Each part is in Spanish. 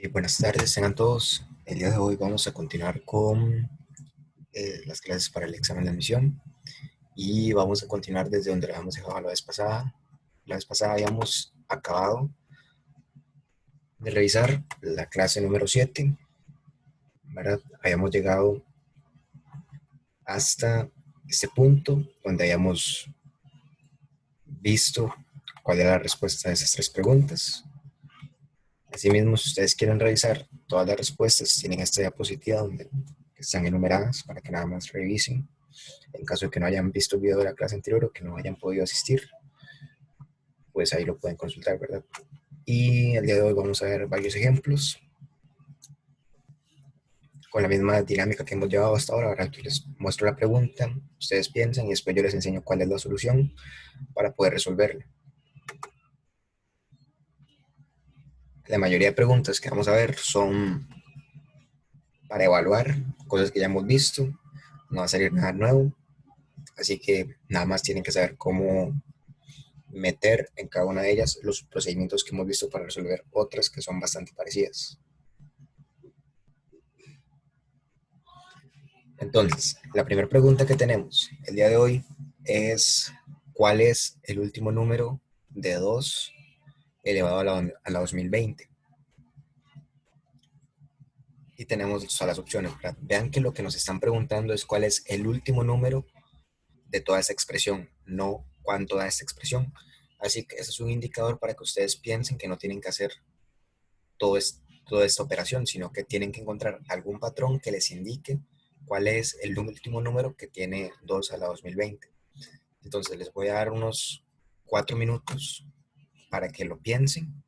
Buenas tardes, tengan todos. El día de hoy vamos a continuar con las clases para el examen de admisión y vamos a continuar desde donde lo habíamos dejado la vez pasada. La vez pasada habíamos acabado de revisar la clase número 7, ¿verdad? Habíamos llegado hasta este punto donde habíamos visto cuál era la respuesta a esas tres preguntas. Asimismo, si ustedes quieren revisar todas las respuestas, tienen esta diapositiva donde están enumeradas para que nada más revisen en caso de que no hayan visto el video de la clase anterior o que no hayan podido asistir, pues ahí lo pueden consultar, ¿verdad? Y el día de hoy vamos a ver varios ejemplos con la misma dinámica que hemos llevado hasta ahora, ¿verdad? Yo les muestro la pregunta, ustedes piensan y después yo les enseño cuál es la solución para poder resolverla. La mayoría de preguntas que vamos a ver son para evaluar cosas que ya hemos visto, no va a salir nada nuevo, así que nada más tienen que saber cómo meter en cada una de ellas los procedimientos que hemos visto para resolver otras que son bastante parecidas. Entonces, la primera pregunta que tenemos el día de hoy es ¿cuál es el último número de 2 elevado a la 2020? Y tenemos todas las opciones, ¿verdad? Vean que lo que nos están preguntando es cuál es el último número de toda esa expresión, no cuánto da esta expresión. Así que ese es un indicador para que ustedes piensen que no tienen que hacer todo toda esta operación, sino que tienen que encontrar algún patrón que les indique cuál es el último número que tiene 2 a la 2020. Entonces les voy a dar unos 4 minutos para que lo piensen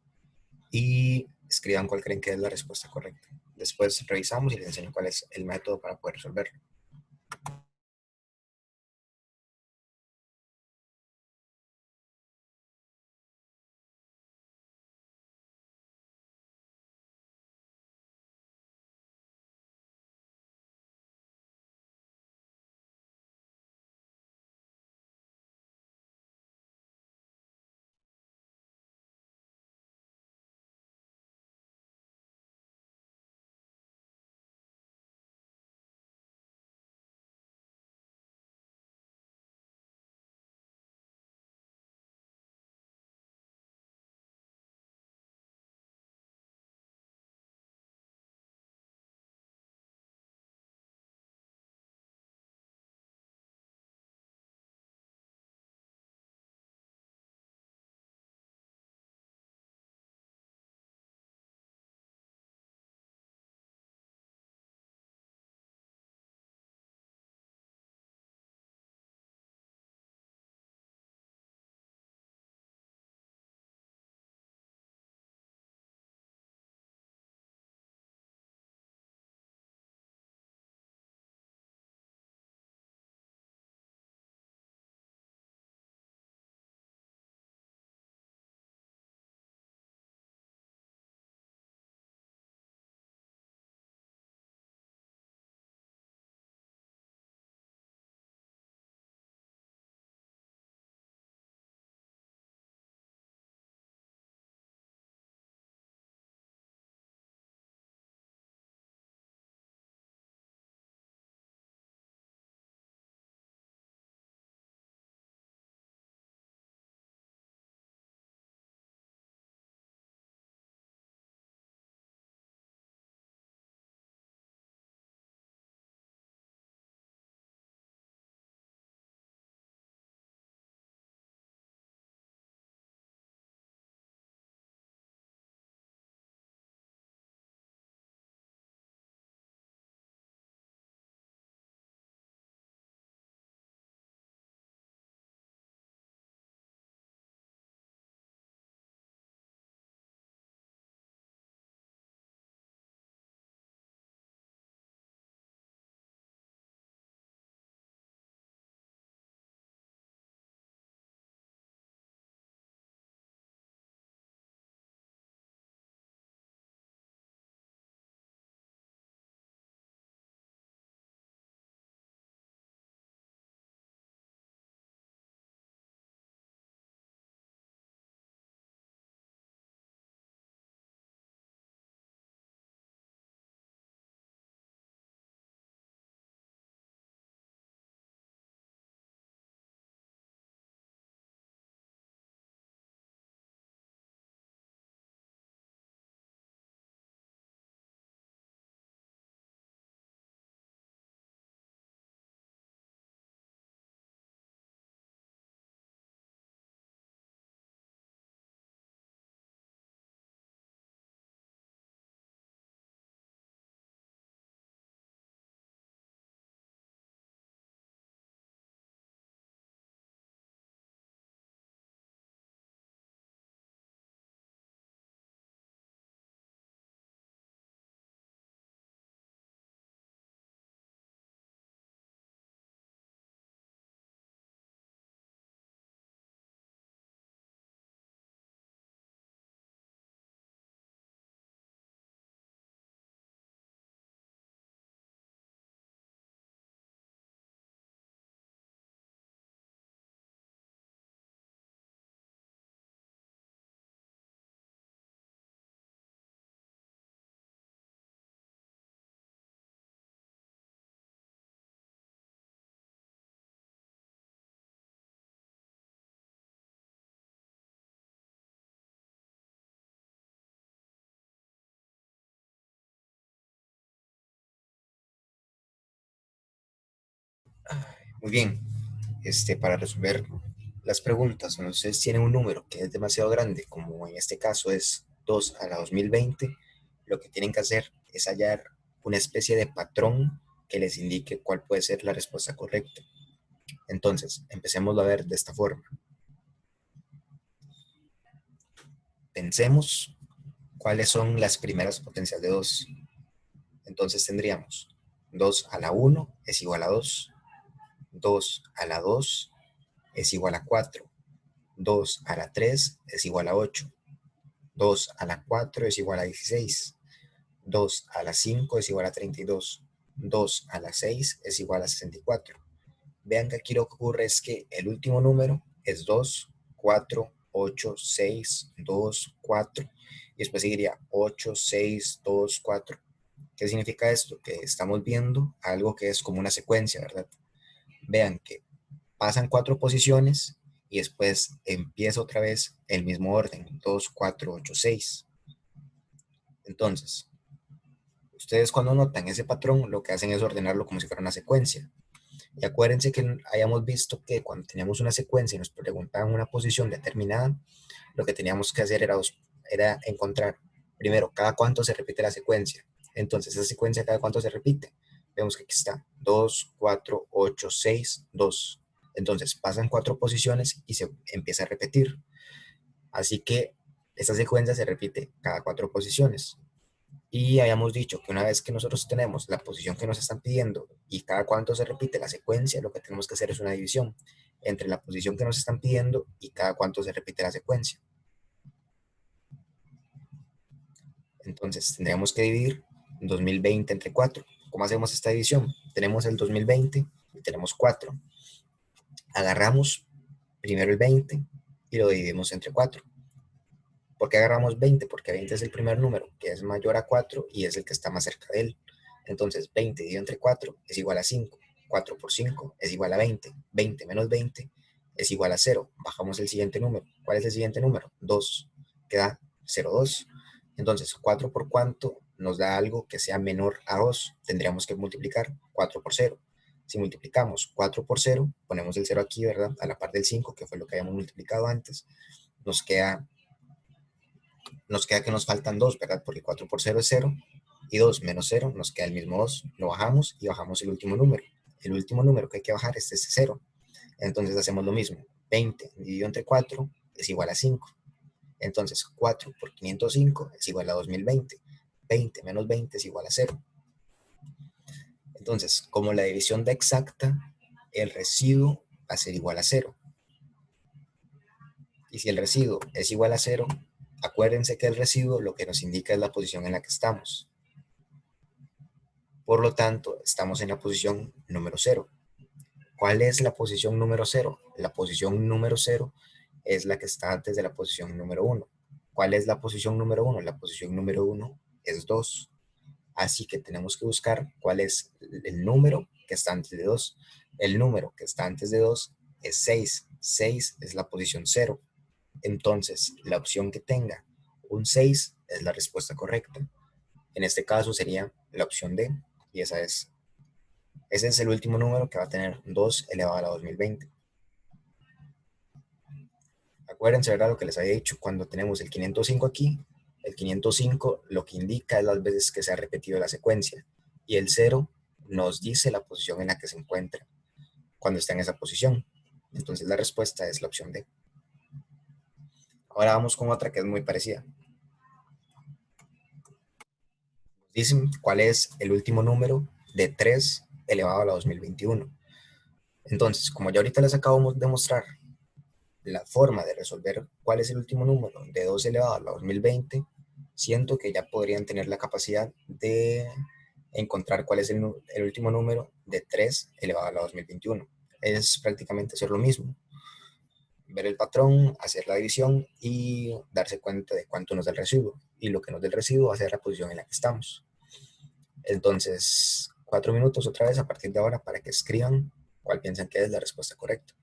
y escriban cuál creen que es la respuesta correcta. Después revisamos y les enseño cuál es el método para poder resolverlo. Muy bien, para resolver las preguntas, cuando ustedes tienen un número que es demasiado grande, como en este caso es 2 a la 2020, lo que tienen que hacer es hallar una especie de patrón que les indique cuál puede ser la respuesta correcta. Entonces, empecemos a ver de esta forma. Pensemos cuáles son las primeras potencias de 2. Entonces tendríamos 2 a la 1 es igual a 2, 2 a la 2 es igual a 4, 2 a la 3 es igual a 8, 2 a la 4 es igual a 16, 2 a la 5 es igual a 32, 2 a la 6 es igual a 64. Vean que aquí lo que ocurre es que el último número es 2, 4, 8, 6, 2, 4, y después seguiría 8, 6, 2, 4. ¿Qué significa esto? Que estamos viendo algo que es como una secuencia, ¿verdad? Vean que pasan 4 posiciones y después empieza otra vez el mismo orden, 2, 4, 8, 6. Entonces, ustedes cuando notan ese patrón, lo que hacen es ordenarlo como si fuera una secuencia. Y acuérdense que hayamos visto que cuando teníamos una secuencia y nos preguntaban una posición determinada, lo que teníamos que hacer era encontrar, primero, cada cuánto se repite la secuencia. Entonces, esa secuencia, cada cuánto se repite. Vemos que aquí está 2, 4, 8, 6, 2. Entonces, pasan 4 posiciones y se empieza a repetir. Así que esta secuencia se repite cada 4 posiciones. Y habíamos dicho que una vez que nosotros tenemos la posición que nos están pidiendo y cada cuánto se repite la secuencia, lo que tenemos que hacer es una división entre la posición que nos están pidiendo y cada cuánto se repite la secuencia. Entonces tendríamos que dividir 2020 entre 4. ¿Cómo hacemos esta división? Tenemos el 2020 y tenemos 4. Agarramos primero el 20 y lo dividimos entre 4. ¿Por qué agarramos 20? Porque 20 es el primer número, que es mayor a 4 y es el que está más cerca de él. Entonces 20 dividido entre 4 es igual a 5. 4 por 5 es igual a 20. 20 menos 20 es igual a 0. Bajamos el siguiente número. ¿Cuál es el siguiente número? 2. Queda 0,2. Entonces 4 por cuánto nos da algo que sea menor a 2. Tendríamos que multiplicar 4 por 0. Si multiplicamos 4 por 0, ponemos el 0 aquí, ¿verdad? A la par del 5, que fue lo que habíamos multiplicado antes. Nos queda que nos faltan 2, ¿verdad? Porque 4 por 0 es 0 y 2 menos 0 nos queda el mismo 2. Lo bajamos y bajamos el último número. El último número que hay que bajar es ese 0. Entonces hacemos lo mismo. 20 dividido entre 4 es igual a 5. Entonces 4 por 505 es igual a 2020. 20 menos 20 es igual a 0. Entonces, como la división da exacta, el residuo va a ser igual a 0. Y si el residuo es igual a 0, acuérdense que el residuo lo que nos indica es la posición en la que estamos. Por lo tanto, estamos en la posición número 0. ¿Cuál es la posición número 0? La posición número 0 es la que está antes de la posición número 1. ¿Cuál es la posición número 1? La posición número 1 es 2. Así que tenemos que buscar cuál es el número que está antes de 2. El número que está antes de 2 es 6. 6 es la posición 0. Entonces, la opción que tenga un 6 es la respuesta correcta. En este caso sería la opción D, y ese es el último número que va a tener 2 elevado a la 2020. Acuérdense, ¿verdad? Lo que les había dicho, cuando tenemos el 505 aquí, el 505 lo que indica es las veces que se ha repetido la secuencia, y el 0 nos dice la posición en la que se encuentra cuando está en esa posición. Entonces la respuesta es la opción D. Ahora vamos con otra que es muy parecida. Dicen cuál es el último número de 3 elevado a la 2021. Entonces, como ya ahorita les acabamos de mostrar la forma de resolver cuál es el último número de 2 elevado a la 2020, siento que ya podrían tener la capacidad de encontrar cuál es el último número de 3 elevado a la 2021. Es prácticamente hacer lo mismo, ver el patrón, hacer la división y darse cuenta de cuánto nos da el residuo. Y lo que nos da el residuo, hacer la posición en la que estamos. Entonces, 4 minutos otra vez a partir de ahora para que escriban cuál piensan que es la respuesta correcta.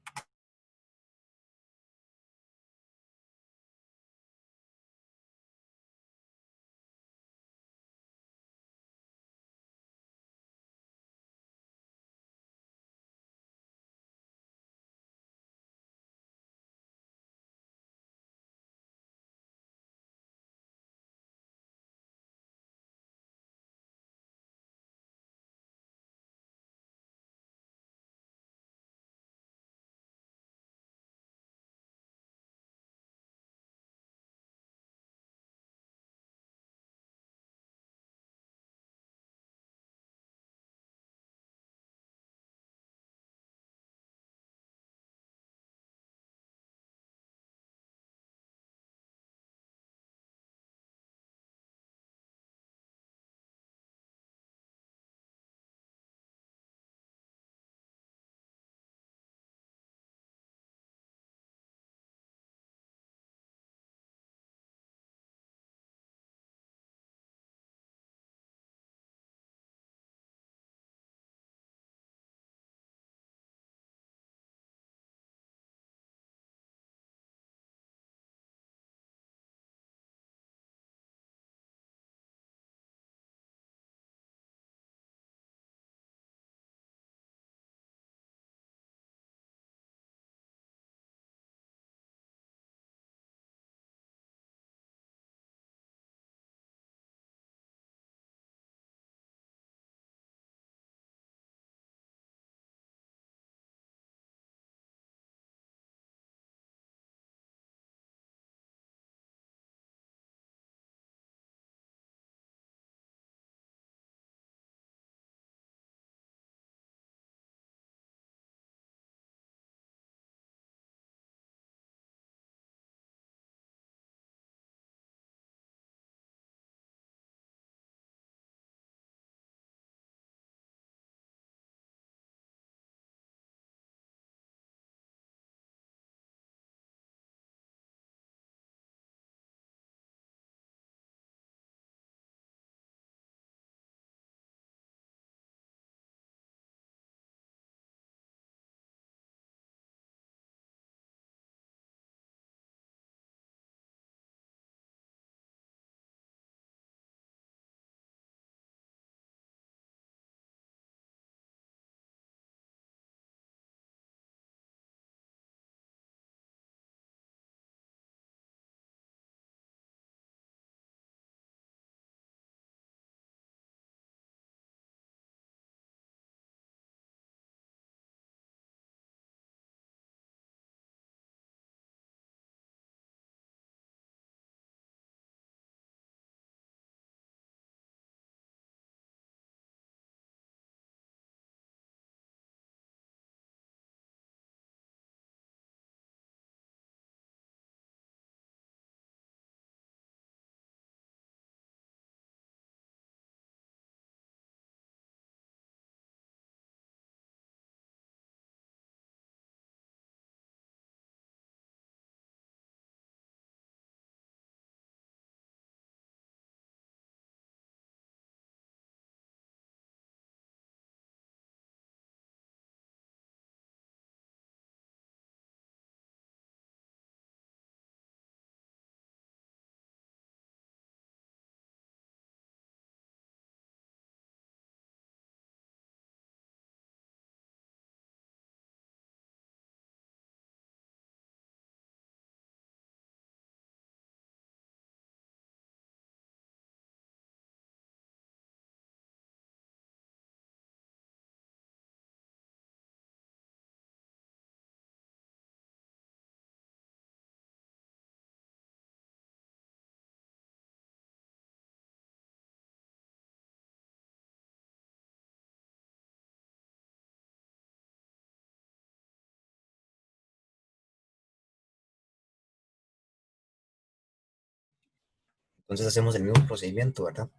Entonces hacemos el mismo procedimiento, ¿verdad?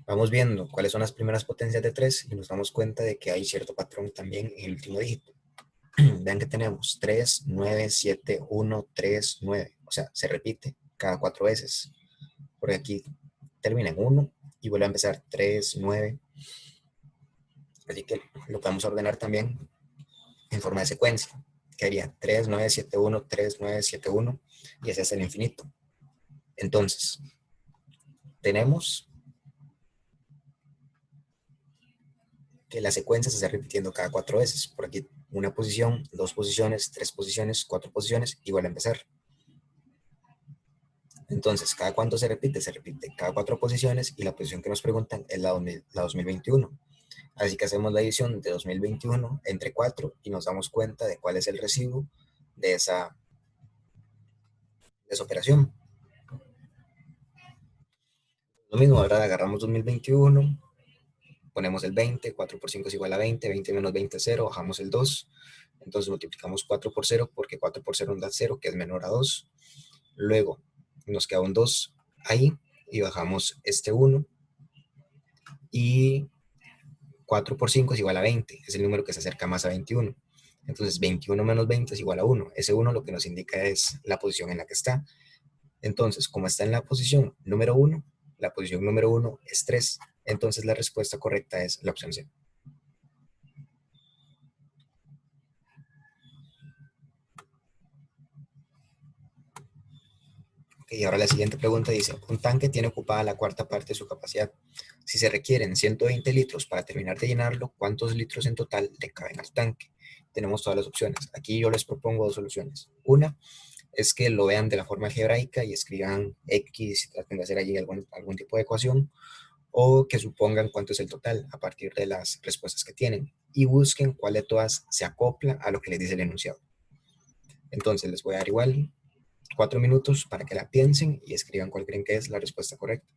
Vamos viendo cuáles son las primeras potencias de 3 y nos damos cuenta de que hay cierto patrón también en el último dígito. Vean que tenemos 3 9 7 1 3 9. O sea, se repite cada 4 veces. Porque aquí termina en 1 y vuelve a empezar 3 9. Así que lo podemos ordenar también en forma de secuencia. Que haría 3 9 7 1 3 9 7 1 y ese es el infinito. Entonces, tenemos que la secuencia se está repitiendo cada 4 veces. Por aquí una posición, 2 posiciones, 3 posiciones, 4 posiciones y vuelve a empezar. Entonces, ¿cada cuánto se repite? Se repite cada 4 posiciones y la posición que nos preguntan es la 2021. Así que hacemos la división de 2021 entre 4 y nos damos cuenta de cuál es el residuo de esa operación. Lo mismo, ahora agarramos 2021, ponemos el 20, 4 por 5 es igual a 20, 20 menos 20 es 0, bajamos el 2, entonces multiplicamos 4 por 0 porque 4 por 0 nos da 0, que es menor a 2. Luego nos queda un 2 ahí y bajamos este 1 y 4 por 5 es igual a 20, es el número que se acerca más a 21. Entonces 21 menos 20 es igual a 1. Ese 1 lo que nos indica es la posición en la que está. Entonces, como está en la posición número 1, la posición número 1 es 3. Entonces la respuesta correcta es la opción C. Y ahora la siguiente pregunta dice, un tanque tiene ocupada la cuarta parte de su capacidad. Si se requieren 120 litros para terminar de llenarlo, ¿cuántos litros en total le caben al tanque? Tenemos todas las opciones. Aquí yo les propongo dos soluciones. Una es que lo vean de la forma algebraica y escriban X y traten de hacer allí algún tipo de ecuación, o que supongan cuánto es el total a partir de las respuestas que tienen y busquen cuál de todas se acopla a lo que les dice el enunciado. Entonces les voy a dar igual 4 minutos para que la piensen y escriban cuál creen que es la respuesta correcta.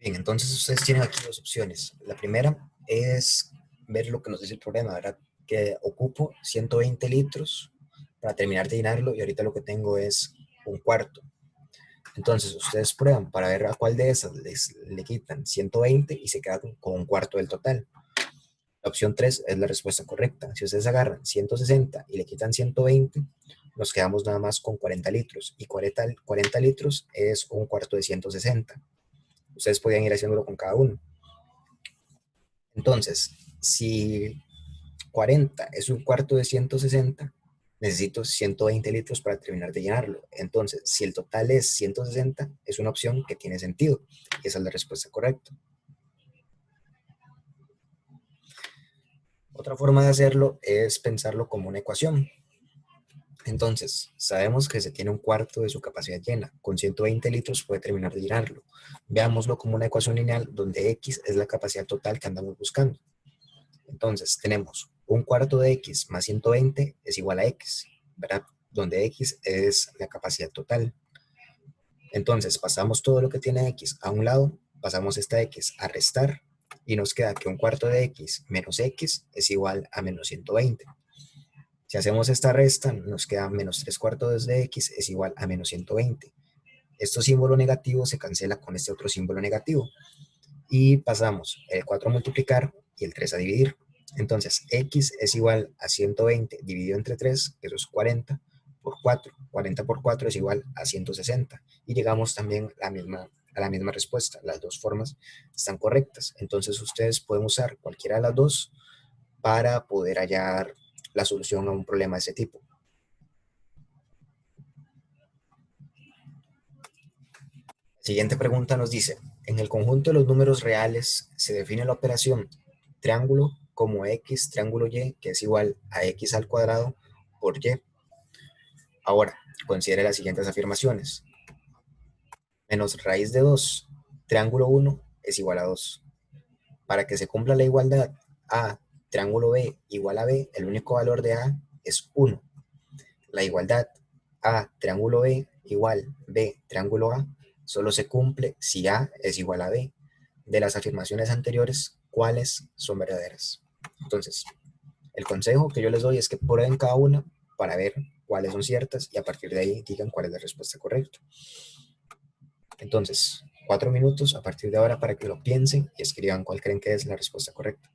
Bien, entonces ustedes tienen aquí dos opciones. La primera es ver lo que nos dice el problema, ¿verdad? Que ocupo 120 litros para terminar de llenarlo y ahorita lo que tengo es un cuarto. Entonces ustedes prueban para ver a cuál de esas le quitan 120 y se quedan con un cuarto del total. La opción 3 es la respuesta correcta. Si ustedes agarran 160 y le quitan 120, nos quedamos nada más con 40 litros. Y 40 litros es un cuarto de 160. Ustedes podían ir haciéndolo con cada uno. Entonces, si 40 es un cuarto de 160, necesito 120 litros para terminar de llenarlo. Entonces, si el total es 160, es una opción que tiene sentido. Y esa es la respuesta correcta. Otra forma de hacerlo es pensarlo como una ecuación. Entonces, sabemos que se tiene un cuarto de su capacidad llena. Con 120 litros puede terminar de llenarlo. Veámoslo como una ecuación lineal donde X es la capacidad total que andamos buscando. Entonces, tenemos un cuarto de X más 120 es igual a X, ¿verdad? Donde X es la capacidad total. Entonces, pasamos todo lo que tiene X a un lado, pasamos esta X a restar y nos queda que un cuarto de X menos X es igual a menos 120. Si hacemos esta resta, nos queda menos 3 cuartos de X es igual a menos 120. Este símbolo negativo se cancela con este otro símbolo negativo. Y pasamos el 4 a multiplicar y el 3 a dividir. Entonces, X es igual a 120 dividido entre 3, que eso es 40 por 4. 40 por 4 es igual a 160. Y llegamos también a la misma respuesta. Las dos formas están correctas. Entonces, ustedes pueden usar cualquiera de las dos para poder hallar la solución a un problema de ese tipo. La siguiente pregunta nos dice, en el conjunto de los números reales se define la operación triángulo como x triángulo y, que es igual a x al cuadrado por y. Ahora, considere las siguientes afirmaciones. Menos raíz de 2 triángulo 1 es igual a 2. Para que se cumpla la igualdad a triángulo b igual a b, el único valor de a es 1. La igualdad a triángulo b igual b triángulo a solo se cumple si a es igual a b. De las afirmaciones anteriores, ¿cuáles son verdaderas? Entonces, el consejo que yo les doy es que prueben cada una para ver cuáles son ciertas y a partir de ahí digan cuál es la respuesta correcta. Entonces, 4 minutos a partir de ahora para que lo piensen y escriban cuál creen que es la respuesta correcta.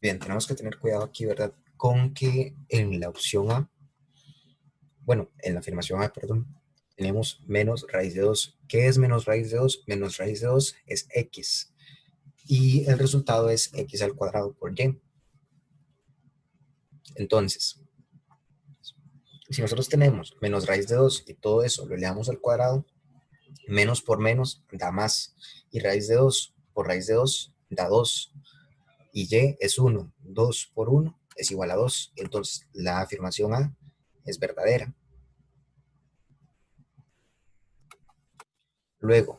Bien, tenemos que tener cuidado aquí, ¿verdad? Con que en la opción A, bueno, en la afirmación A, perdón, tenemos menos raíz de 2. ¿Qué es menos raíz de 2? Menos raíz de 2 es x. Y el resultado es x al cuadrado por y. Entonces, si nosotros tenemos menos raíz de 2 y todo eso lo elevamos al cuadrado, menos por menos da más. Y raíz de 2 por raíz de 2 da 2. Y y es 1. 2 por 1 es igual a 2. Entonces, la afirmación A es verdadera. Luego,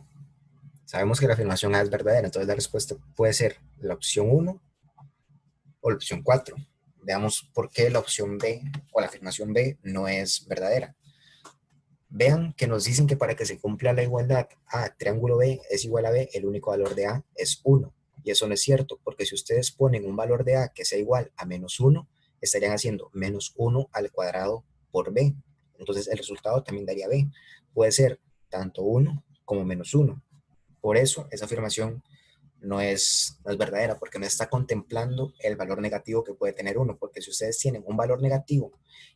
sabemos que la afirmación A es verdadera, entonces la respuesta puede ser la opción 1 o la opción 4. Veamos por qué la opción B o la afirmación B no es verdadera. Vean que nos dicen que para que se cumpla la igualdad A, triángulo B es igual a B, el único valor de A es 1. Y eso no es cierto, porque si ustedes ponen un valor de A que sea igual a menos 1, estarían haciendo menos 1 al cuadrado por B. Entonces el resultado también daría B. Puede ser tanto 1 como menos 1. Por eso esa afirmación no es verdadera, porque no está contemplando el valor negativo que puede tener uno, porque si ustedes tienen un valor negativo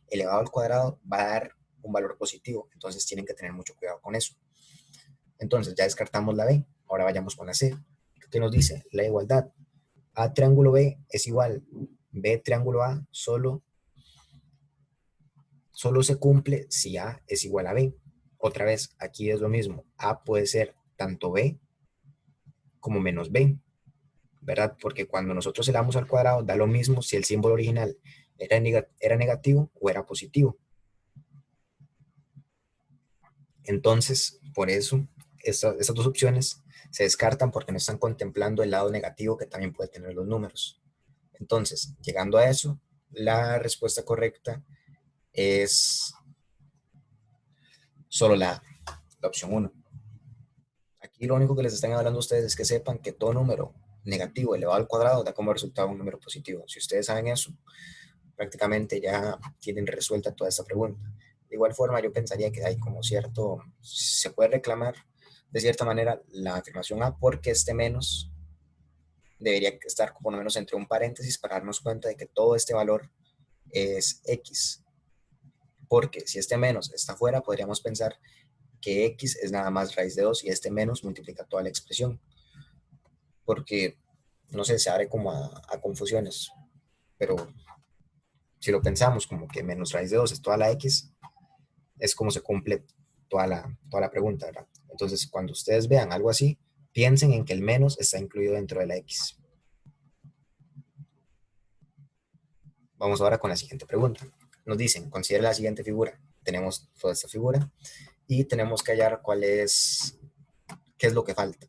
elevado al cuadrado, va a dar un valor positivo, entonces tienen que tener mucho cuidado con eso. Entonces ya descartamos la B, ahora vayamos con la C. ¿Qué nos dice? La igualdad. A triángulo B es igual B triángulo A, solo se cumple si A es igual a B. Otra vez, aquí es lo mismo. A puede ser tanto B como menos B. ¿Verdad? Porque cuando nosotros elevamos al cuadrado da lo mismo si el símbolo original era negativo o era positivo. Entonces, por eso, estas dos opciones se descartan porque no están contemplando el lado negativo que también puede tener los números. Entonces, llegando a eso, la respuesta correcta es solo la opción uno. Aquí lo único que les están hablando a ustedes es que sepan que todo número negativo elevado al cuadrado da como resultado un número positivo. Si ustedes saben eso, prácticamente ya tienen resuelta toda esta pregunta. De igual forma, yo pensaría que hay como cierto, se puede reclamar de cierta manera la afirmación A porque este menos debería estar por lo menos entre un paréntesis para darnos cuenta de que todo este valor es X. Porque si este menos está fuera, podríamos pensar que X es nada más raíz de 2 y este menos multiplica toda la expresión. Porque, no sé, se abre como a confusiones. Pero si lo pensamos como que menos raíz de 2 es toda la X, es como se cumple toda la pregunta, ¿verdad? Entonces, cuando ustedes vean algo así, piensen en que el menos está incluido dentro de la X. Vamos ahora con la siguiente pregunta. Nos dicen, considera la siguiente figura. Tenemos toda esta figura y tenemos que hallar qué es lo que falta.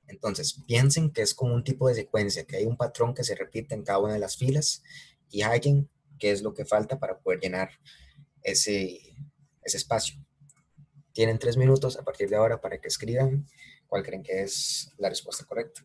Entonces, piensen que es como un tipo de secuencia, que hay un patrón que se repite en cada una de las filas y hallen qué es lo que falta para poder llenar ese, ese espacio. Tienen 3 minutos a partir de ahora para que escriban cuál creen que es la respuesta correcta.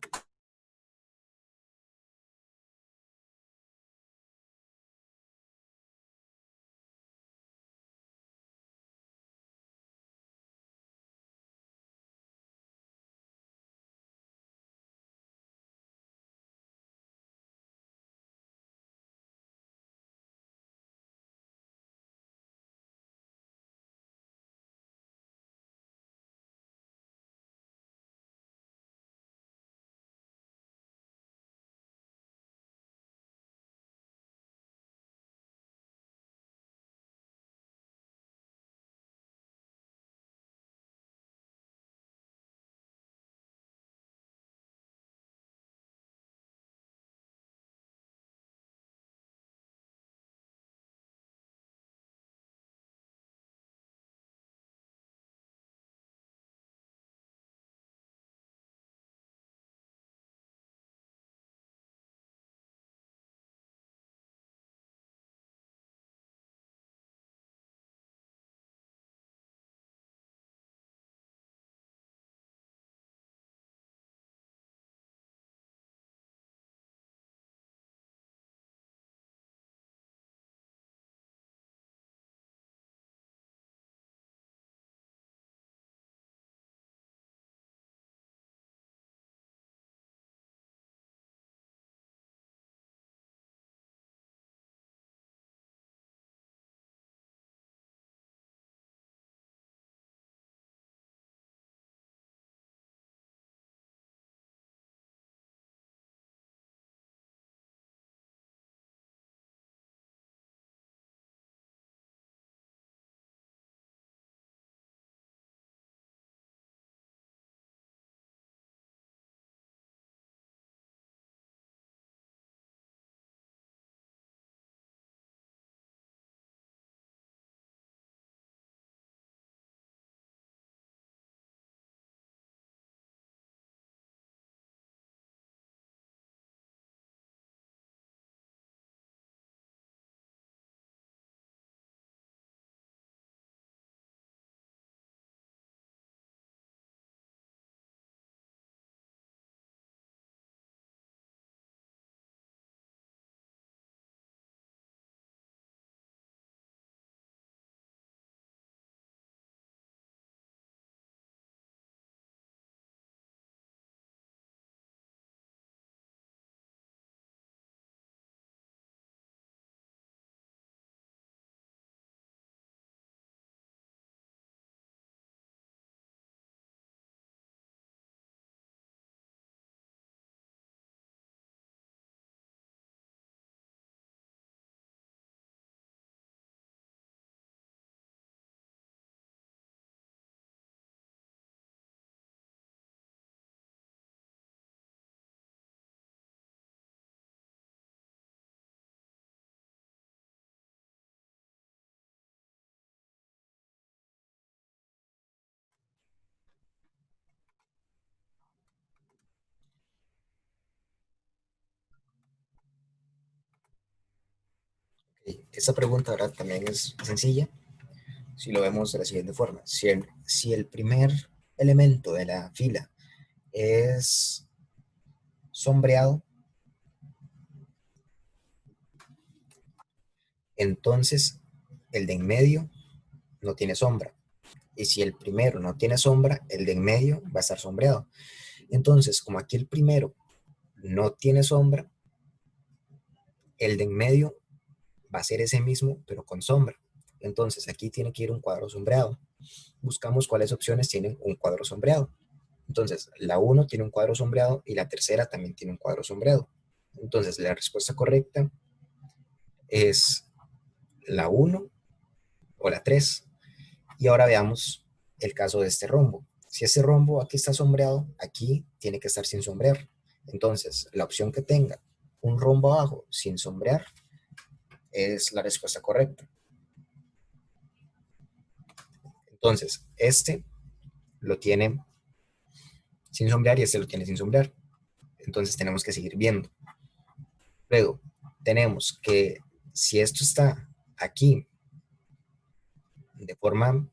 Esta pregunta, ¿verdad? También es sencilla si lo vemos de la siguiente forma. Si el primer elemento de la fila es sombreado, entonces el de en medio no tiene sombra. Y si el primero no tiene sombra, el de en medio va a estar sombreado. Entonces, como aquí el primero no tiene sombra, el de en medio va a ser ese mismo, pero con sombra. Entonces, aquí tiene que ir un cuadro sombreado. Buscamos cuáles opciones tienen un cuadro sombreado. Entonces, la uno tiene un cuadro sombreado y la tercera también tiene un cuadro sombreado. Entonces, la respuesta correcta es la uno o la 3. Y ahora veamos el caso de este rombo. Si ese rombo aquí está sombreado, aquí tiene que estar sin sombrear. Entonces, la opción que tenga un rombo abajo sin sombrear es la respuesta correcta. Entonces, este lo tiene sin sombrear y este lo tiene sin sombrear. Entonces, tenemos que seguir viendo. Luego, tenemos que si esto está aquí de forma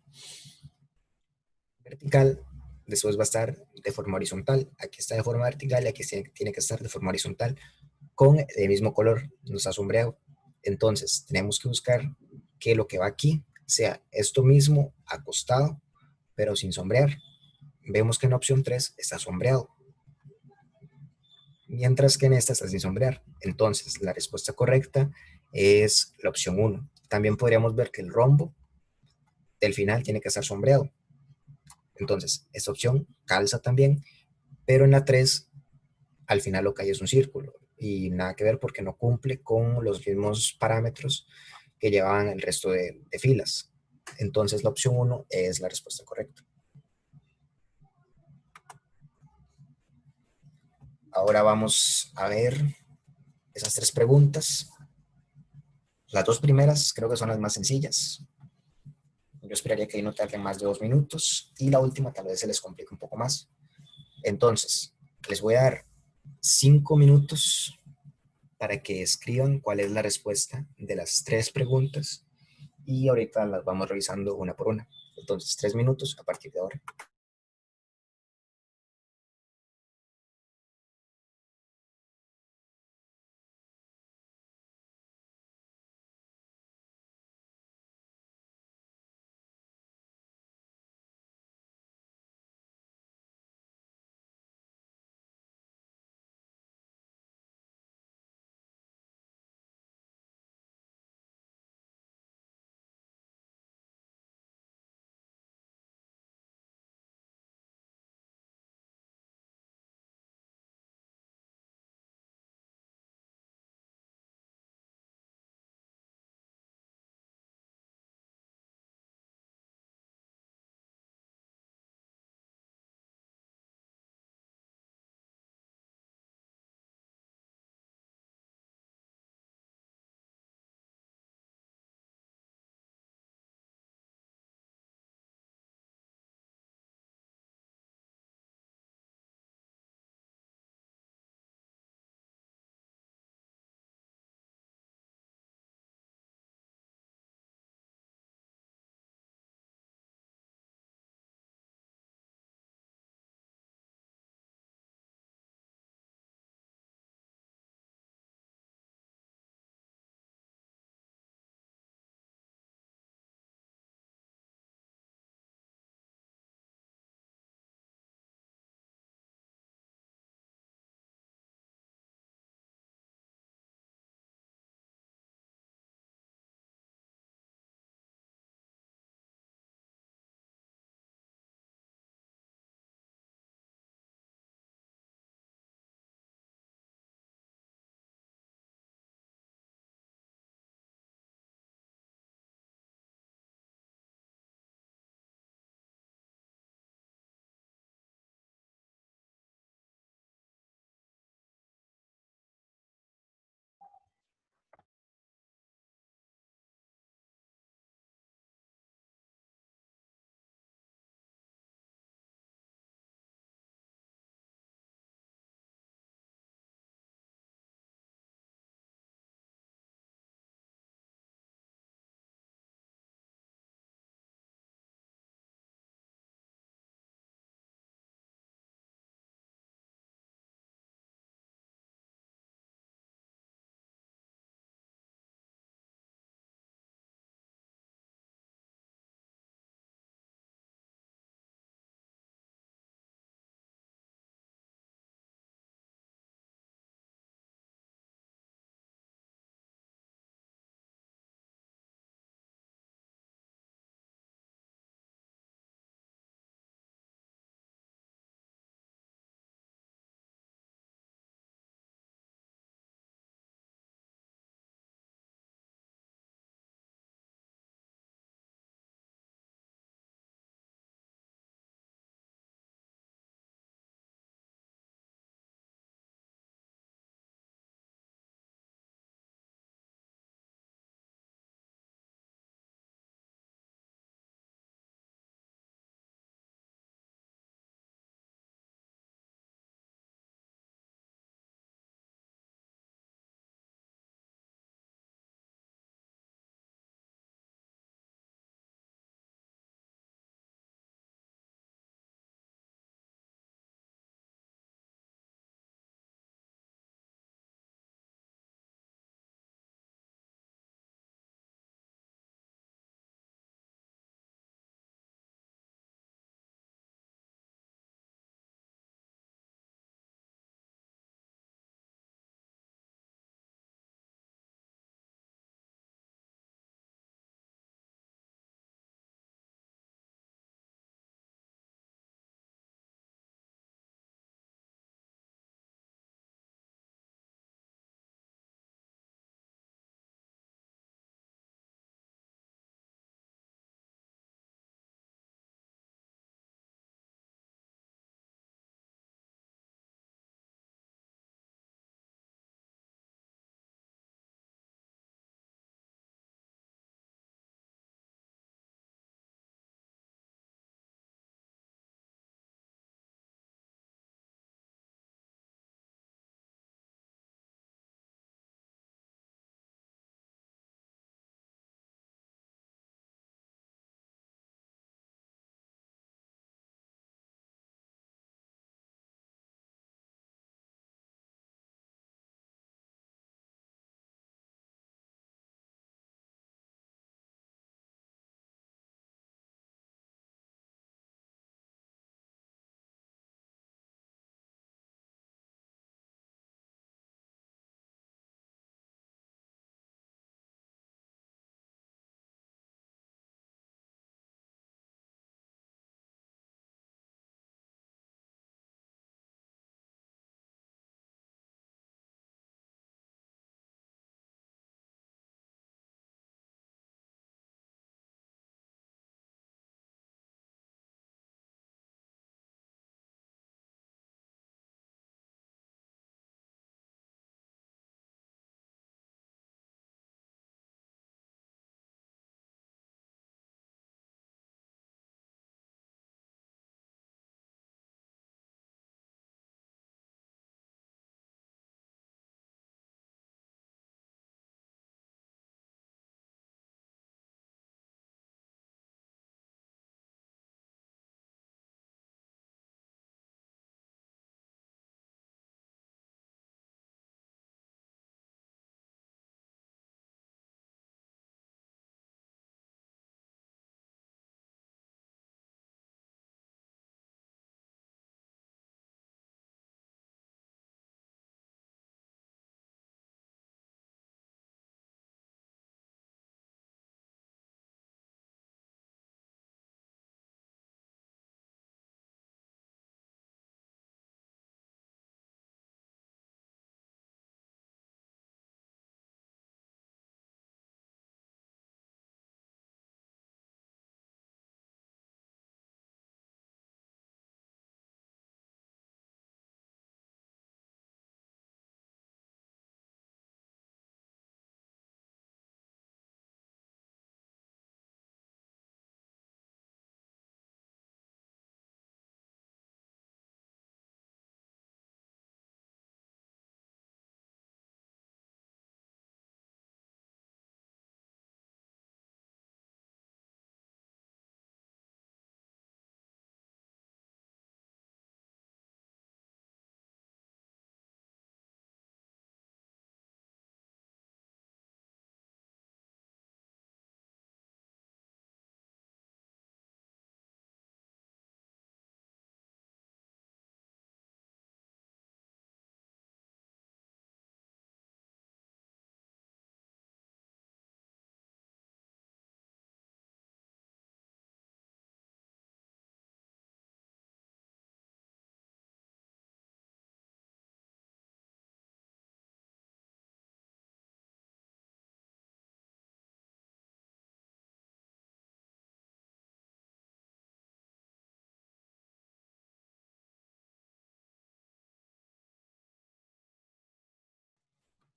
vertical, después va a estar de forma horizontal. Aquí está de forma vertical y aquí tiene que estar de forma horizontal con el mismo color, no está sombreado. Entonces, tenemos que buscar que lo que va aquí sea esto mismo acostado, pero sin sombrear. Vemos que en la opción 3 está sombreado, mientras que en esta está sin sombrear. Entonces, la respuesta correcta es la opción 1. También podríamos ver que el rombo del final tiene que estar sombreado. Entonces, esta opción calza también, pero en la 3 al final lo que hay es un círculo y nada que ver porque no cumple con los mismos parámetros que llevaban el resto de filas. Entonces la opción 1 es la respuesta correcta. Ahora vamos a ver esas tres preguntas. Las dos primeras creo que son las más sencillas. Yo esperaría que ahí no tarden más de 2 minutos y la última tal vez se les complique un poco más. Entonces, les voy a dar 5 minutos para que escriban cuál es la respuesta de las tres preguntas y ahorita las vamos revisando una por una. Entonces, 3 minutos a partir de ahora.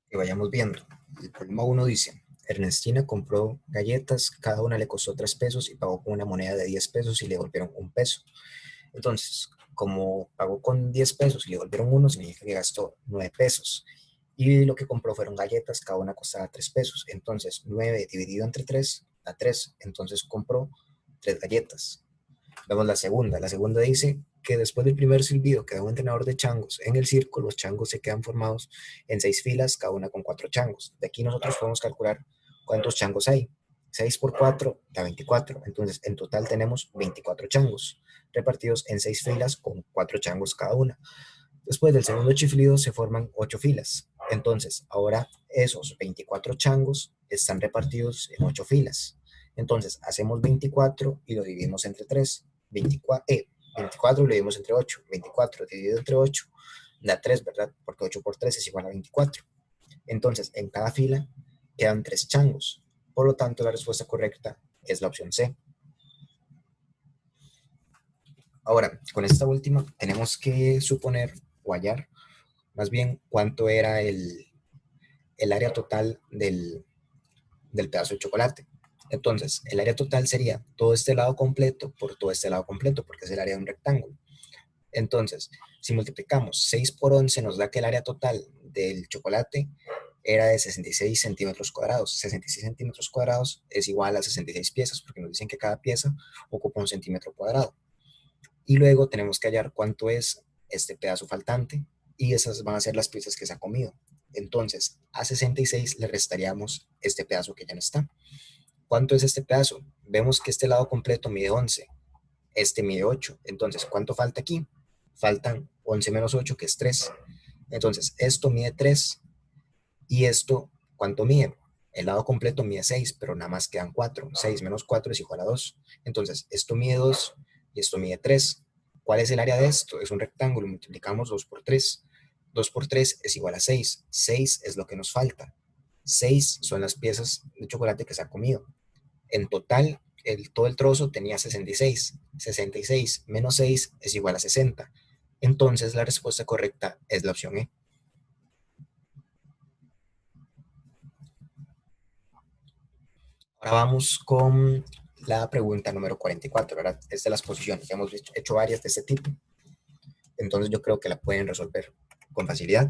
Que vayamos viendo. El problema uno dice, Ernestina compró galletas, cada una le costó 3 pesos y pagó con una moneda de 10 pesos y le devolvieron 1 peso. Entonces, como pagó con 10 pesos y le devolvieron uno, significa que gastó 9 pesos. Y lo que compró fueron galletas, cada una costaba 3 pesos. Entonces, 9 dividido entre 3 da 3. Entonces compró 3 galletas. Vemos la segunda. La segunda dice que después del primer silbido queda un entrenador de changos en el circo. Los changos se quedan formados en 6 filas, cada una con 4 changos. De aquí nosotros podemos calcular cuántos changos hay. 6 por 4 da 24. Entonces, en total tenemos 24 changos, repartidos en 6 filas con 4 changos cada una. Después del segundo chiflido se forman 8 filas. Entonces, ahora esos 24 changos están repartidos en 8 filas. Entonces, hacemos 24 y lo dividimos entre 3. 24 lo dividimos entre 8. 24 dividido entre 8 da 3, ¿verdad? Porque 8 por 3 es igual a 24. Entonces, en cada fila quedan 3 changos. Por lo tanto, la respuesta correcta es la opción C. Ahora, con esta última, tenemos que suponer o hallar más bien cuánto era el área total del pedazo de chocolate. Entonces, el área total sería todo este lado completo por todo este lado completo, porque es el área de un rectángulo. Entonces, si multiplicamos 6 por 11, nos da que el área total del chocolate era de 66 centímetros cuadrados. 66 centímetros cuadrados es igual a 66 piezas, porque nos dicen que cada pieza ocupa 1 centímetro cuadrado. Y luego tenemos que hallar cuánto es este pedazo faltante, y esas van a ser las piezas que se ha comido. Entonces, a 66 le restaríamos este pedazo que ya no está. ¿Cuánto es este pedazo? Vemos que este lado completo mide 11, este mide 8. Entonces, ¿cuánto falta aquí? Faltan 11 menos 8, que es 3. Entonces, esto mide 3 y esto, ¿cuánto mide? El lado completo mide 6, pero nada más quedan 4. 6 menos 4 es igual a 2. Entonces, esto mide 2 y esto mide 3. ¿Cuál es el área de esto? Es un rectángulo, multiplicamos 2 por 3. 2 por 3 es igual a 6. 6 es lo que nos falta. 6 son las piezas de chocolate que se ha comido. En total, todo el trozo tenía 66. 66 menos 6 es igual a 60. Entonces, la respuesta correcta es la opción E. Ahora vamos con la pregunta número 44, ¿verdad? Es de las posiciones. Ya hemos hecho varias de este tipo, entonces yo creo que la pueden resolver con facilidad.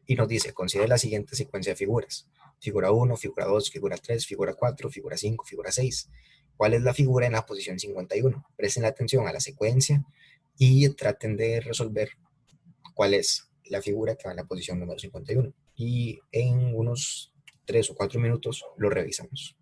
Y nos dice, considere la siguiente secuencia de figuras. Figura 1, figura 2, figura 3, figura 4, figura 5, figura 6. ¿Cuál es la figura en la posición 51? Presten atención a la secuencia y traten de resolver cuál es la figura que va en la posición número 51. Y en unos 3 o 4 minutos lo revisamos.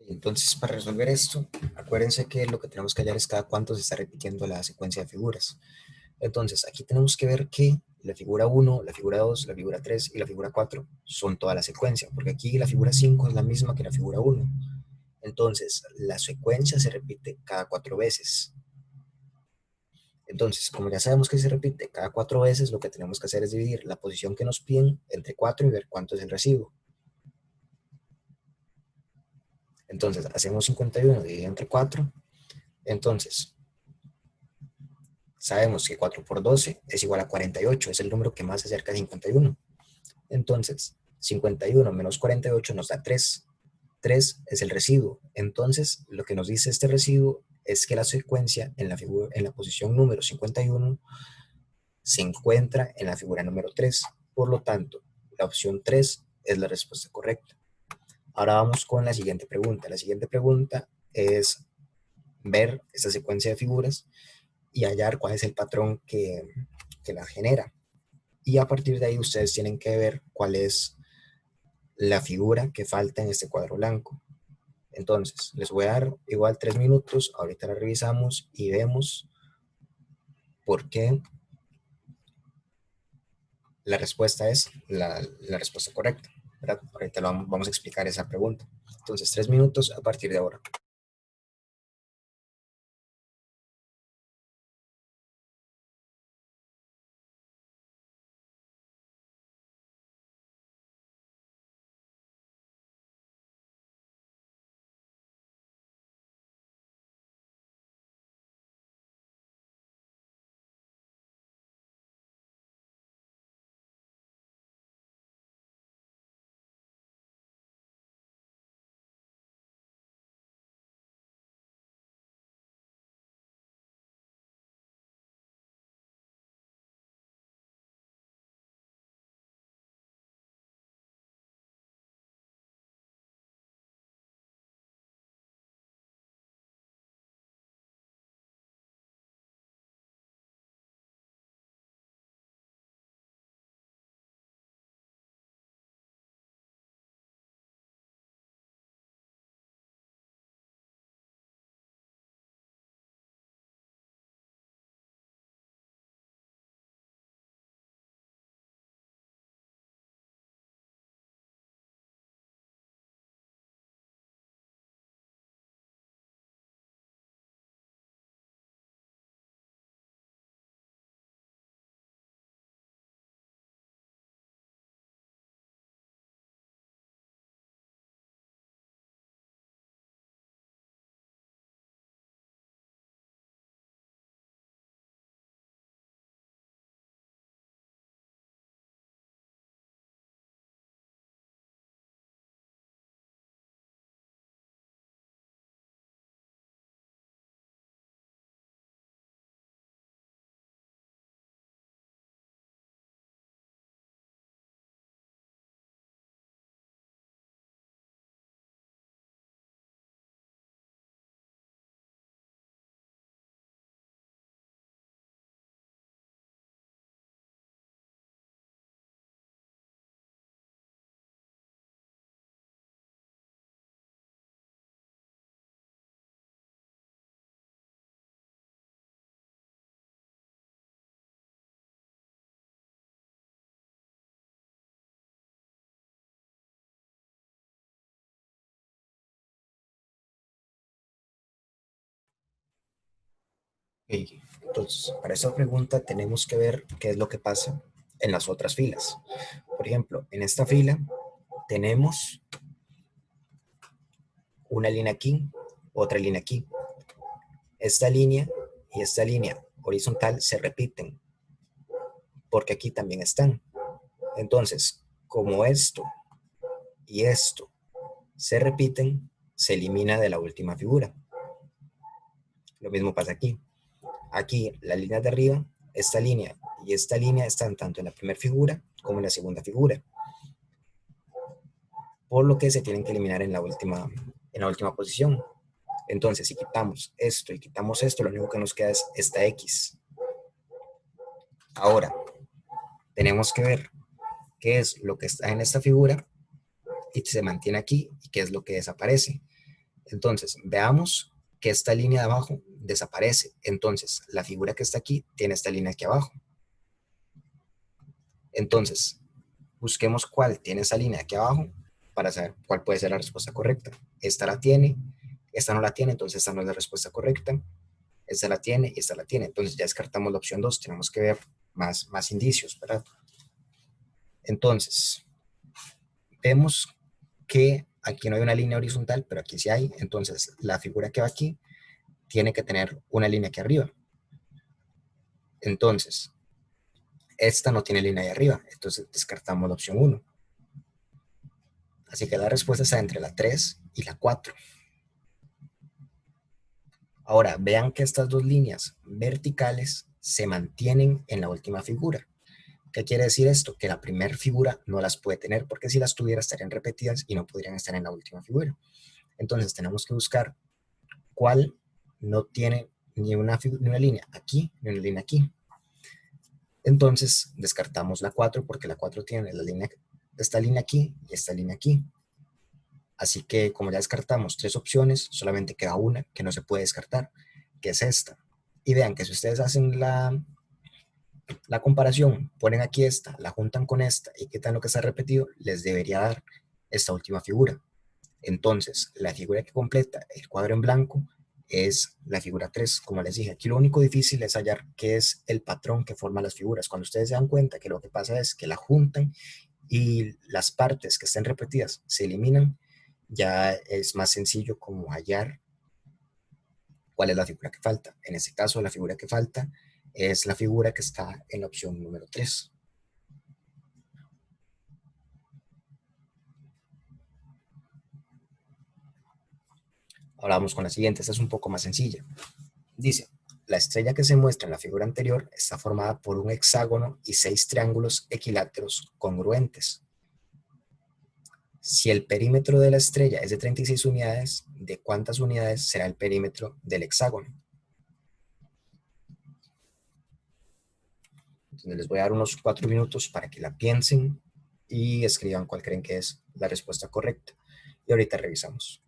Entonces, para resolver esto, acuérdense que lo que tenemos que hallar es cada cuánto se está repitiendo la secuencia de figuras. Entonces, aquí tenemos que ver que la figura 1, la figura 2, la figura 3 y la figura 4 son toda la secuencia, porque aquí la figura 5 es la misma que la figura 1. Entonces, la secuencia se repite cada 4 veces. Entonces, como ya sabemos que se repite cada 4 veces, lo que tenemos que hacer es dividir la posición que nos piden entre 4 y ver cuánto es el residuo. Entonces, hacemos 51 dividido entre 4. Entonces, sabemos que 4 por 12 es igual a 48, es el número que más se acerca a 51. Entonces, 51 menos 48 nos da 3. 3 es el residuo. Entonces, lo que nos dice este residuo es que la secuencia en la posición número 51 se encuentra en la figura número 3. Por lo tanto, la opción 3 es la respuesta correcta. Ahora vamos con la siguiente pregunta. La siguiente pregunta es ver esta secuencia de figuras y hallar cuál es el patrón que la genera. Y a partir de ahí ustedes tienen que ver cuál es la figura que falta en este cuadro blanco. Entonces, les voy a dar igual 3 minutos, ahorita la revisamos y vemos por qué la respuesta es la respuesta correcta, ¿verdad? Ahorita vamos a explicar esa pregunta. Entonces, 3 minutos a partir de ahora. Y entonces, para esa pregunta tenemos que ver qué es lo que pasa en las otras filas. Por ejemplo, en esta fila tenemos una línea aquí, otra línea aquí. Esta línea y esta línea horizontal se repiten, porque aquí también están. Entonces, como esto y esto se repiten, se elimina de la última figura. Lo mismo pasa aquí. Aquí, la línea de arriba, esta línea y esta línea están tanto en la primera figura como en la segunda figura, por lo que se tienen que eliminar en la última posición. Entonces, si quitamos esto y quitamos esto, lo único que nos queda es esta X. Ahora, tenemos que ver qué es lo que está en esta figura y se mantiene aquí y qué es lo que desaparece. Entonces, veamos que esta línea de abajo desaparece. Entonces, la figura que está aquí tiene esta línea aquí abajo. Entonces, busquemos cuál tiene esa línea aquí abajo para saber cuál puede ser la respuesta correcta. Esta la tiene, esta no la tiene, entonces esta no es la respuesta correcta. Esta la tiene y esta la tiene. Entonces ya descartamos la opción 2. Tenemos que ver más indicios, ¿verdad? Entonces, vemos que aquí no hay una línea horizontal, pero aquí sí hay. Entonces, la figura que va aquí tiene que tener una línea aquí arriba. Entonces, esta no tiene línea ahí arriba. Entonces, descartamos la opción 1. Así que la respuesta está entre la 3 y la 4. Ahora, vean que estas dos líneas verticales se mantienen en la última figura. ¿Qué quiere decir esto? Que la primera figura no las puede tener, porque si las tuviera estarían repetidas y no podrían estar en la última figura. Entonces tenemos que buscar cuál no tiene ni una línea aquí ni una línea aquí. Entonces descartamos la 4 porque la 4 tiene esta línea aquí y esta línea aquí. Así que como ya descartamos 3 opciones, solamente queda una que no se puede descartar, que es esta. Y vean que si ustedes hacen la comparación, ponen aquí esta, la juntan con esta y quitan lo que está repetido, les debería dar esta última figura. Entonces, la figura que completa el cuadro en blanco es la figura 3. Como les dije, aquí lo único difícil es hallar qué es el patrón que forma las figuras. Cuando ustedes se dan cuenta que lo que pasa es que la juntan y las partes que estén repetidas se eliminan, ya es más sencillo como hallar cuál es la figura que falta. En este caso, la figura que falta es la figura que está en la opción número 3. Ahora vamos con la siguiente, esta es un poco más sencilla. Dice, la estrella que se muestra en la figura anterior está formada por un hexágono y 6 triángulos equiláteros congruentes. Si el perímetro de la estrella es de 36 unidades, ¿de cuántas unidades será el perímetro del hexágono? Entonces les voy a dar unos 4 minutos para que la piensen y escriban cuál creen que es la respuesta correcta. Y ahorita revisamos.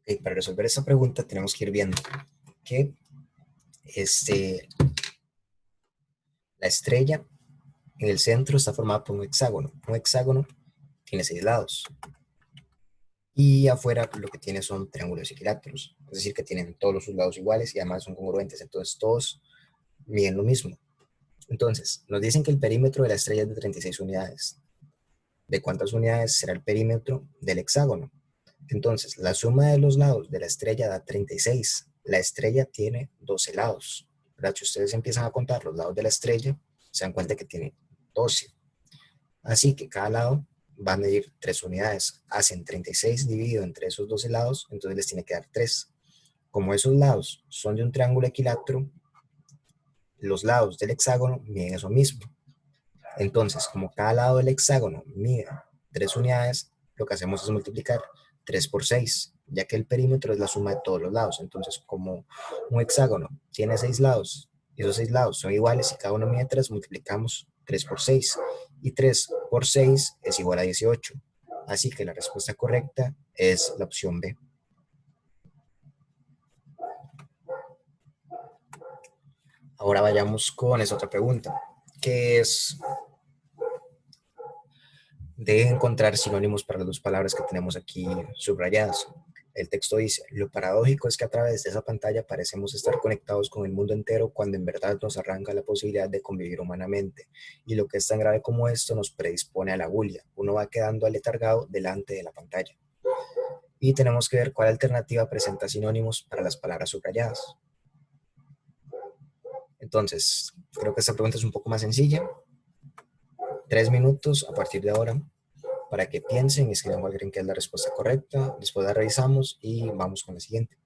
Ok, para resolver esta pregunta tenemos que ir viendo que este, la estrella en el centro está formada por un hexágono. Un hexágono tiene 6 lados. Y afuera lo que tiene son triángulos equiláteros. Es decir, que tienen todos sus lados iguales y además son congruentes. Entonces todos miden lo mismo. Entonces, nos dicen que el perímetro de la estrella es de 36 unidades. ¿De cuántas unidades será el perímetro del hexágono? Entonces, la suma de los lados de la estrella da 36. La estrella tiene 12 lados. ¿Verdad? Si ustedes empiezan a contar los lados de la estrella, se dan cuenta que tiene 12. Así que cada lado va a medir 3 unidades. Hacen 36 dividido entre esos 12 lados, entonces les tiene que dar 3. Como esos lados son de un triángulo equilátero, los lados del hexágono miden eso mismo. Entonces, como cada lado del hexágono mide 3 unidades, lo que hacemos es multiplicar 3 por 6, ya que el perímetro es la suma de todos los lados. Entonces, como un hexágono tiene 6 lados, y esos 6 lados son iguales y cada uno mide 3, multiplicamos 3 por 6. Y 3 por 6 es igual a 18. Así que la respuesta correcta es la opción B. Ahora vayamos con esa otra pregunta, que es de encontrar sinónimos para las dos palabras que tenemos aquí subrayadas. El texto dice, lo paradójico es que a través de esa pantalla parecemos estar conectados con el mundo entero cuando en verdad nos arranca la posibilidad de convivir humanamente. Y lo que es tan grave como esto nos predispone a la bulia. Uno va quedando aletargado delante de la pantalla. Y tenemos que ver cuál alternativa presenta sinónimos para las palabras subrayadas. Entonces, creo que esta pregunta es un poco más sencilla. 3 minutos a partir de ahora para que piensen y escriban cuál creen que es la respuesta correcta. Después la revisamos y vamos con la siguiente.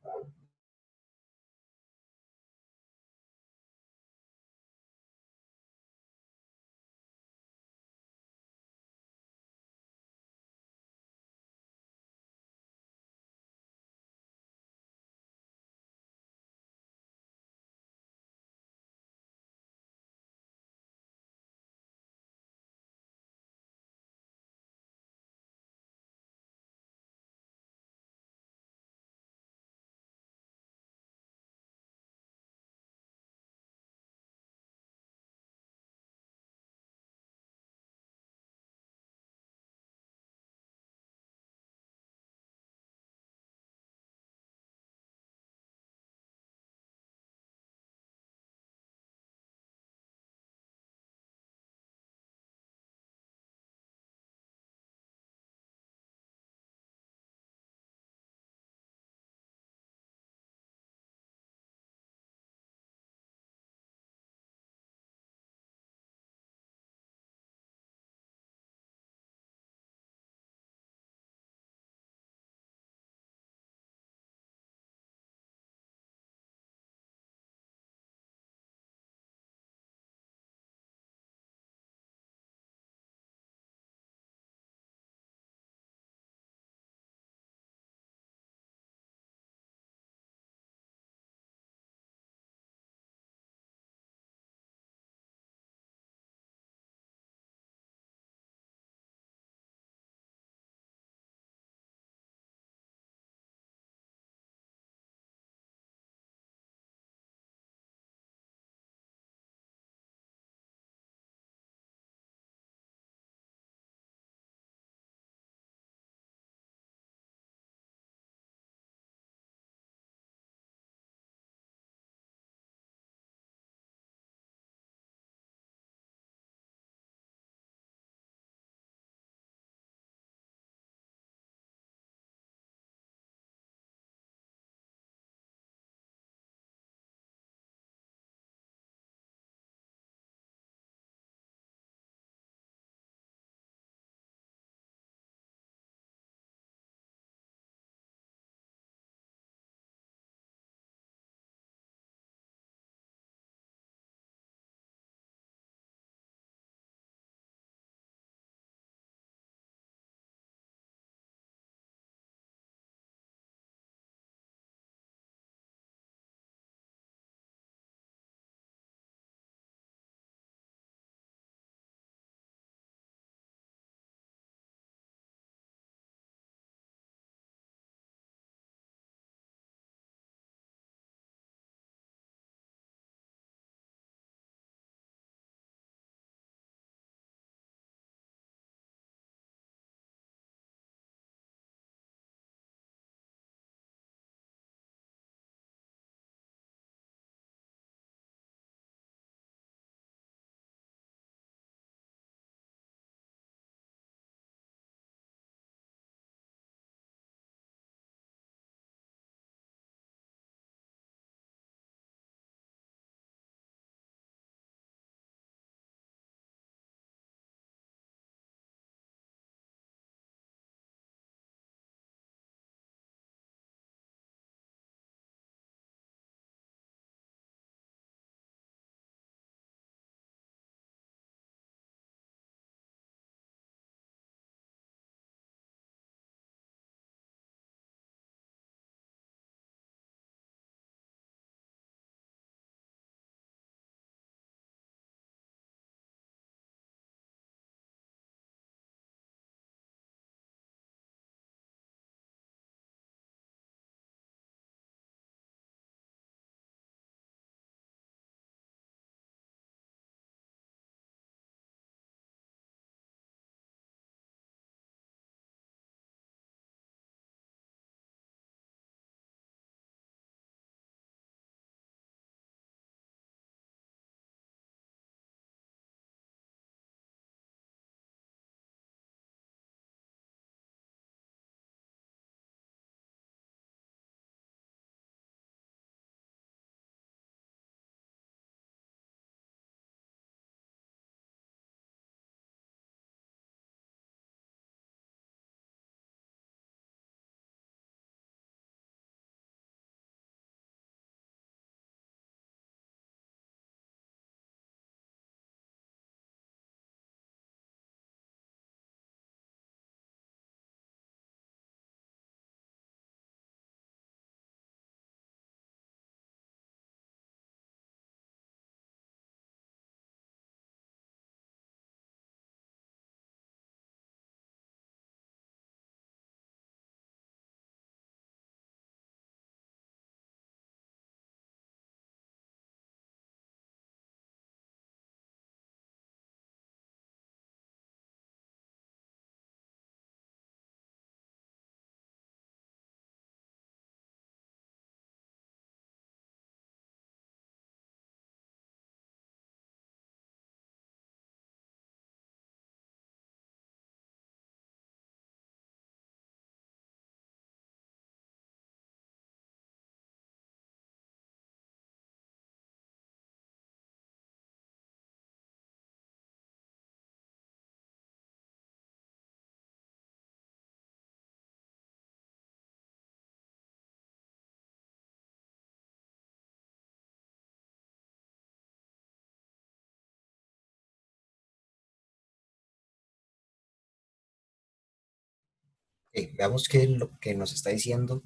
Veamos que lo que nos está diciendo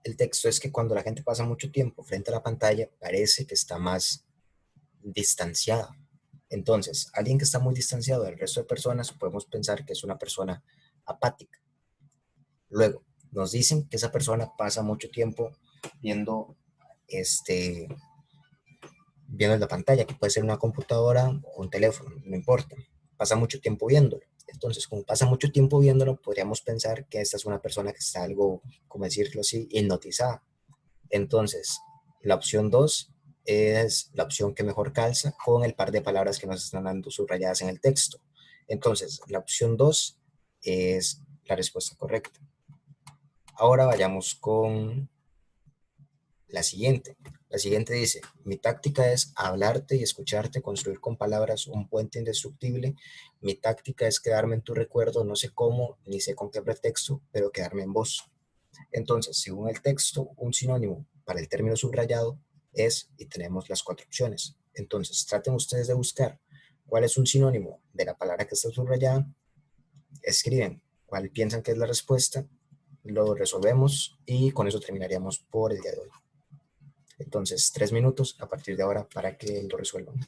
el texto es que cuando la gente pasa mucho tiempo frente a la pantalla, parece que está más distanciada. Entonces, alguien que está muy distanciado del resto de personas, podemos pensar que es una persona apática. Luego, nos dicen que esa persona pasa mucho tiempo viendo, este, viendo la pantalla, que puede ser una computadora o un teléfono, no importa. Pasa mucho tiempo viéndolo. Entonces, como pasa mucho tiempo viéndolo, podríamos pensar que esta es una persona que está algo, como decirlo así, hipnotizada. Entonces, la opción 2 es la opción que mejor calza con el par de palabras que nos están dando subrayadas en el texto. Entonces, la opción 2 es la respuesta correcta. Ahora vayamos con la siguiente. La siguiente dice, mi táctica es hablarte y escucharte, construir con palabras un puente indestructible. Mi táctica es quedarme en tu recuerdo, no sé cómo, ni sé con qué pretexto, pero quedarme en vos. Entonces, según el texto, un sinónimo para el término subrayado es, y tenemos las cuatro opciones. Entonces, traten ustedes de buscar cuál es un sinónimo de la palabra que está subrayada, escriben cuál piensan que es la respuesta, lo resolvemos y con eso terminaríamos por el día de hoy. Entonces, 3 minutos a partir de ahora para que lo resuelvan.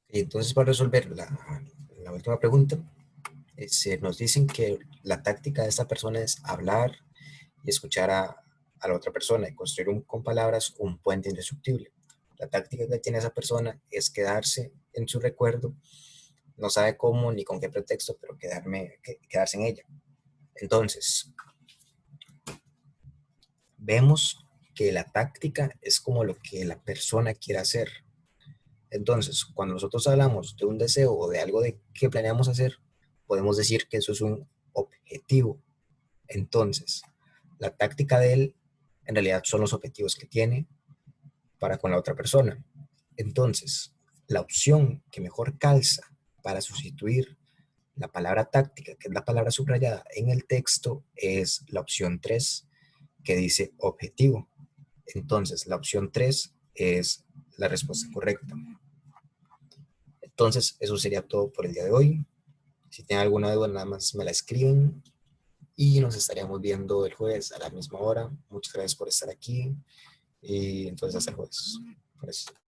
Y entonces, para resolver la última pregunta, nos dicen que la táctica de esta persona es hablar y escuchar a la otra persona y construir con palabras un puente indestructible. La táctica que tiene esa persona es quedarse en su recuerdo, no sabe cómo ni con qué pretexto, pero quedarse en ella. Entonces, vemos que la táctica es como lo que la persona quiere hacer. Entonces, cuando nosotros hablamos de un deseo o de algo que planeamos hacer, podemos decir que eso es un objetivo. Entonces, la táctica de él en realidad son los objetivos que tiene para con la otra persona. Entonces, la opción que mejor calza para sustituir la palabra táctica, que es la palabra subrayada en el texto, es la opción 3, que dice objetivo. Entonces, la opción 3 es la respuesta correcta. Entonces, eso sería todo por el día de hoy. Si tienen alguna duda, nada más me la escriben y nos estaríamos viendo el jueves a la misma hora. Muchas gracias por estar aquí y entonces hasta el jueves. Gracias.